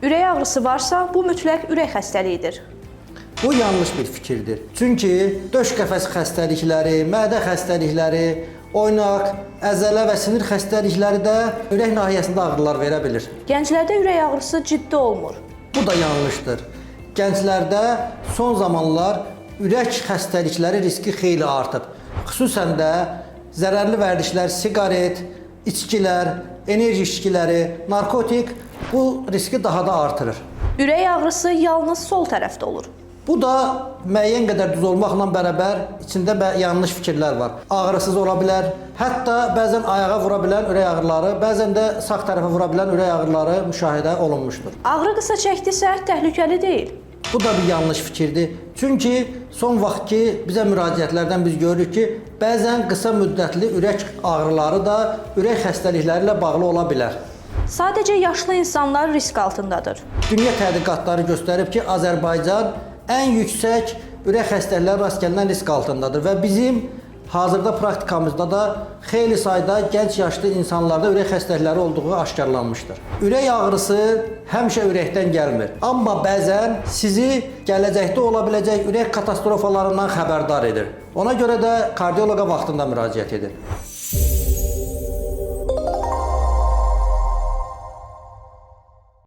Ürək ağrısı varsa, bu mütləq ürək xəstəliyidir. Bu yanlış bir fikirdir. Çünki döş qəfəs xəstəlikləri, mədə xəstəlikləri, oynaq, əzələ və sinir xəstəlikləri də ürək nahiyəsində ağrılar verə bilir. Gənclərdə ürək ağrısı ciddi olmur. Bu da yanlışdır. Gənclərdə son zamanlar ürək xəstəlikləri riski xeyli artıb. Xüsusən də zərərli vərdişlər, siqaret, içkilər, enerji içkiləri, narkotik bu riski daha da artırır. Ürək ağrısı yalnız sol tərəfdə olur. Bu da müəyyən qədər düz olmaqla bərabər içində yanlış fikirlər var. Ağrısız ola bilər, hətta bəzən ayağa vura bilən ürək ağrıları, bəzən də sağ tərəfə vura bilən ürək ağrıları müşahidə olunmuşdur. Ağrı qısa çəkdisə təhlükəli deyil. Bu da bir yanlış fikirdir. Çünki son vaxtki bizə müraciətlərdən biz görürük ki, bəzən qısa müddətli ürək ağrıları da ürək xəstəlikləri ilə bağlı ola bilər. Sadəcə yaşlı insanlar risk altındadır. Dünya tədqiqatları göstərib ki, Azərbaycan ən yüksək ürək xəstəlikləri rast gəlinən risk altındadır və bizim hazırda praktikamızda da xeyli sayda gənc yaşlı insanlarda ürək xəstəlikləri olduğu aşkarlanmışdır. Ürək ağrısı həmişə ürəkdən gəlmir, amma bəzən sizi gələcəkdə ola biləcək ürək katastrofalarından xəbərdar edir. Ona görə də kardioloqa vaxtında müraciət edin.